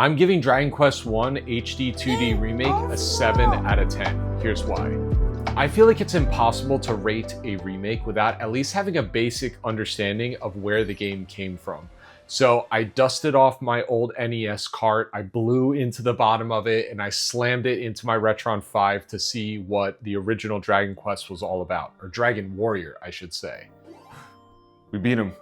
I'm giving Dragon Quest I HD-2D Remake a 7 out of 10. Here's why. I feel like it's impossible to rate a remake without at least having a basic understanding of where the game came from. So I dusted off my old NES cart, I blew into the bottom of it, and I slammed it into my Retron 5 to see what the original Dragon Quest was all about. Or Dragon Warrior, I should say. We beat him.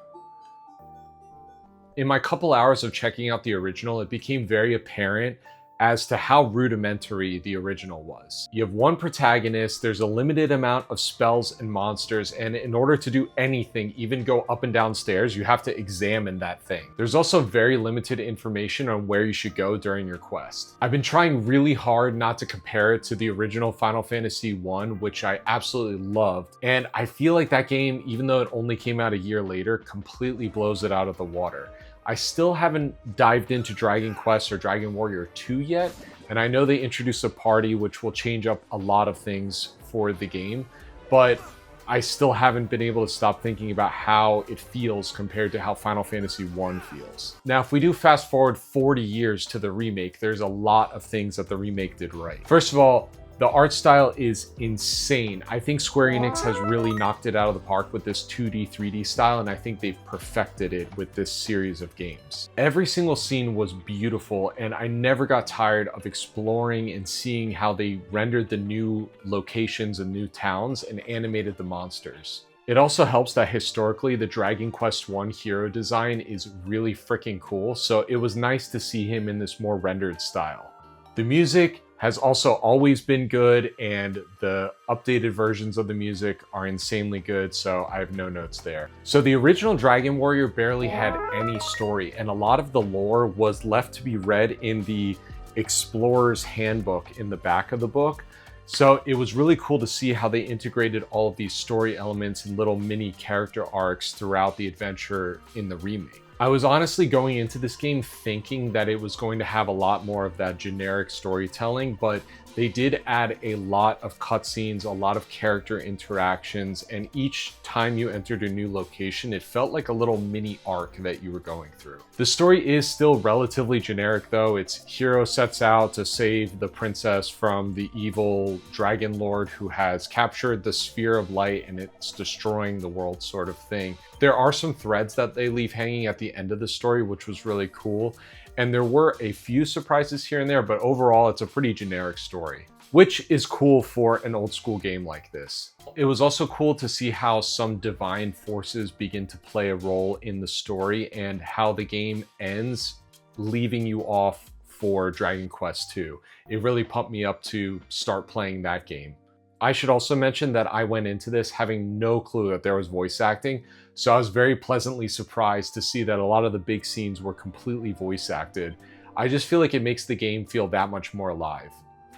In my couple hours of checking out the original, it became very apparent as to how rudimentary the original was. You have one protagonist, there's a limited amount of spells and monsters, and in order to do anything, even go up and down stairs, you have to examine that thing. There's also very limited information on where you should go during your quest. I've been trying really hard not to compare it to the original Final Fantasy I, which I absolutely loved, and I feel like that game, even though it only came out a year later, completely blows it out of the water. I still haven't dived into Dragon Quest or Dragon Warrior 2 yet, and I know they introduced a party which will change up a lot of things for the game, but I still haven't been able to stop thinking about how it feels compared to how Final Fantasy I feels. Now, if we do fast forward 40 years to the remake, there's a lot of things that the remake did right. First of all, the art style is insane. I think Square Enix has really knocked it out of the park with this 2D, 3D style, and I think they've perfected it with this series of games. Every single scene was beautiful, and I never got tired of exploring and seeing how they rendered the new locations and new towns and animated the monsters. It also helps that historically the Dragon Quest I hero design is really freaking cool, so it was nice to see him in this more rendered style. The music has also always been good, and the updated versions of the music are insanely good, so I have no notes there. So the original Dragon Warrior barely had any story, and a lot of the lore was left to be read in the Explorer's Handbook in the back of the book. So it was really cool to see how they integrated all of these story elements and little mini character arcs throughout the adventure in the remake. I was honestly going into this game thinking that it was going to have a lot more of that generic storytelling, but they did add a lot of cutscenes, a lot of character interactions, and each time you entered a new location, it felt like a little mini arc that you were going through. The story is still relatively generic though. Its hero sets out to save the princess from the evil dragon lord who has captured the sphere of light and it's destroying the world sort of thing. There are some threads that they leave hanging at the end of the story, which was really cool. And there were a few surprises here and there, but overall it's a pretty generic story, which is cool for an old school game like this. It was also cool to see how some divine forces begin to play a role in the story and how the game ends, leaving you off for Dragon Quest II. It really pumped me up to start playing that game. I should also mention that I went into this having no clue that there was voice acting, so I was very pleasantly surprised to see that a lot of the big scenes were completely voice acted. I just feel like it makes the game feel that much more alive.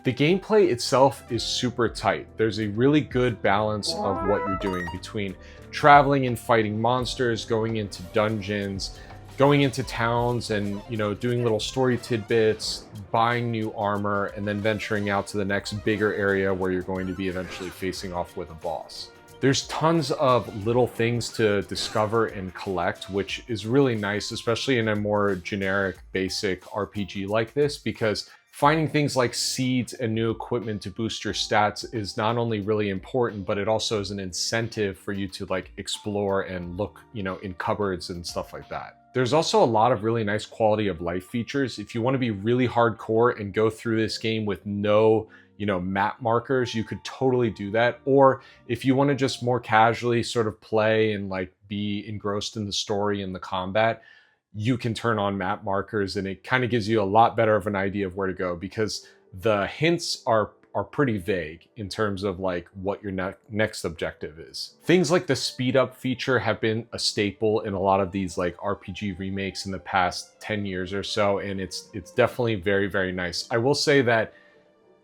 The gameplay itself is super tight. There's a really good balance of what you're doing between traveling and fighting monsters, going into dungeons, going into towns and, doing little story tidbits, buying new armor, and then venturing out to the next bigger area where you're going to be eventually facing off with a boss. There's tons of little things to discover and collect, which is really nice, especially in a more generic, basic RPG like this, because finding things like seeds and new equipment to boost your stats is not only really important, but it also is an incentive for you to explore and look, in cupboards and stuff like that. There's also a lot of really nice quality of life features. If you want to be really hardcore and go through this game with no, map markers, you could totally do that. Or if you want to just more casually sort of play and be engrossed in the story and the combat, you can turn on map markers, and it kind of gives you a lot better of an idea of where to go, because the hints are pretty vague in terms of what your next objective is. Things like the speed up feature have been a staple in a lot of these RPG remakes in the past 10 years or so, and it's definitely very, very nice. I will say that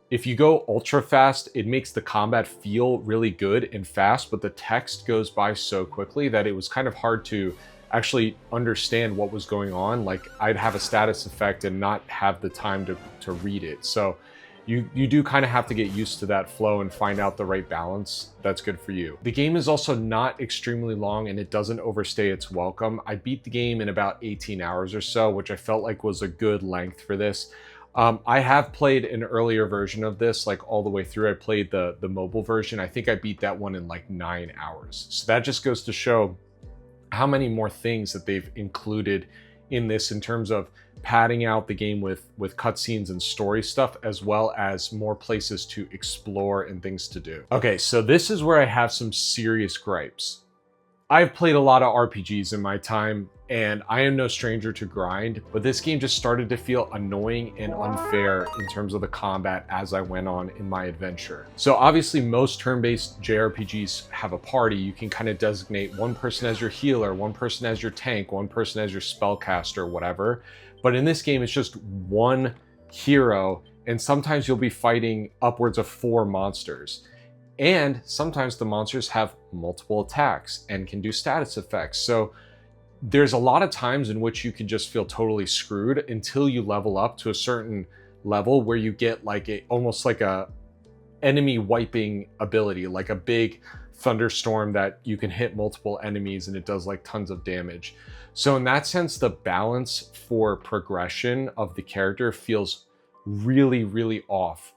if you go ultra fast, it makes the combat feel really good and fast, but the text goes by so quickly that it was kind of hard to actually understand what was going on. I'd have a status effect and not have the time to read it. So you do kind of have to get used to that flow and find out the right balance that's good for you. The game is also not extremely long and it doesn't overstay its welcome. I beat the game in about 18 hours or so, which I felt like was a good length for this. I have played an earlier version of this, like all the way through. I played the mobile version. I think I beat that one in like 9 hours. So that just goes to show how many more things that they've included in this in terms of padding out the game with cutscenes and story stuff, as well as more places to explore and things to do. Okay, so this is where I have some serious gripes. I've played a lot of RPGs in my time, and I am no stranger to grind, but this game just started to feel annoying and unfair in terms of the combat as I went on in my adventure. So obviously most turn-based JRPGs have a party. You can kind of designate one person as your healer, one person as your tank, one person as your spellcaster, whatever. But in this game, it's just one hero, and sometimes you'll be fighting upwards of 4 monsters. And sometimes the monsters have multiple attacks and can do status effects. So there's a lot of times in which you can just feel totally screwed until you level up to a certain level where you get like almost like a enemy wiping ability, like a big thunderstorm that you can hit multiple enemies and it does like tons of damage. So in that sense, the balance for progression of the character feels really, really off.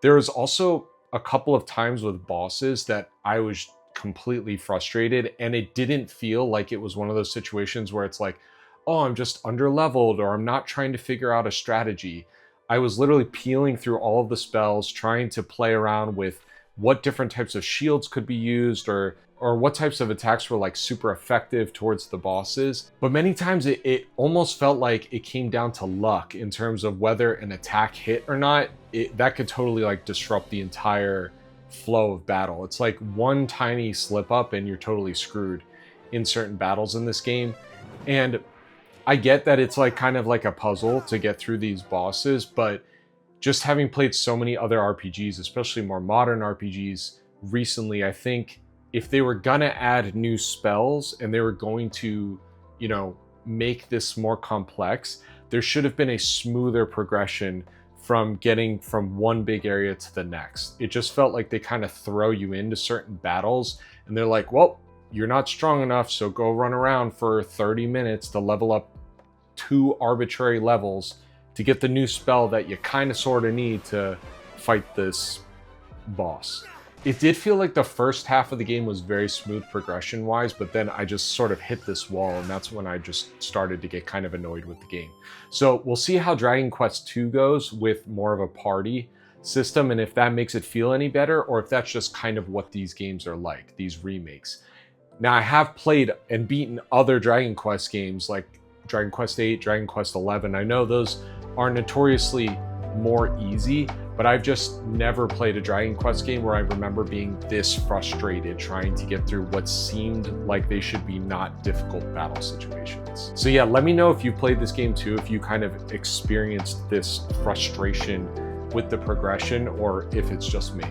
There is also a couple of times with bosses that I was completely frustrated, and it didn't feel like it was one of those situations where it's like, oh, I'm just under-leveled or I'm not trying to figure out a strategy. I was literally peeling through all of the spells, trying to play around with what different types of shields could be used or what types of attacks were like super effective towards the bosses. But many times it almost felt like it came down to luck in terms of whether an attack hit or not. That could totally like disrupt the entire flow of battle. It's like one tiny slip up and you're totally screwed in certain battles in this game. And I get that it's like kind of like a puzzle to get through these bosses, but just having played so many other RPGs, especially more modern RPGs recently, I think if they were gonna add new spells and they were going to, you know, make this more complex, there should have been a smoother progression from getting from one big area to the next. It just felt like they kind of throw you into certain battles and they're like, well, you're not strong enough, so go run around for 30 minutes to level up 2 arbitrary levels to get the new spell that you kind of sort of need to fight this boss. It did feel like the first half of the game was very smooth progression-wise, but then I just sort of hit this wall, and that's when I just started to get kind of annoyed with the game. So we'll see how Dragon Quest II goes with more of a party system, and if that makes it feel any better, or if that's just kind of what these games are like, these remakes. Now, I have played and beaten other Dragon Quest games like Dragon Quest VIII, Dragon Quest XI. I know those are notoriously more easy, but I've just never played a Dragon Quest game where I remember being this frustrated trying to get through what seemed like they should be not difficult battle situations. So yeah, let me know if you played this game too, if you kind of experienced this frustration with the progression, or if it's just me.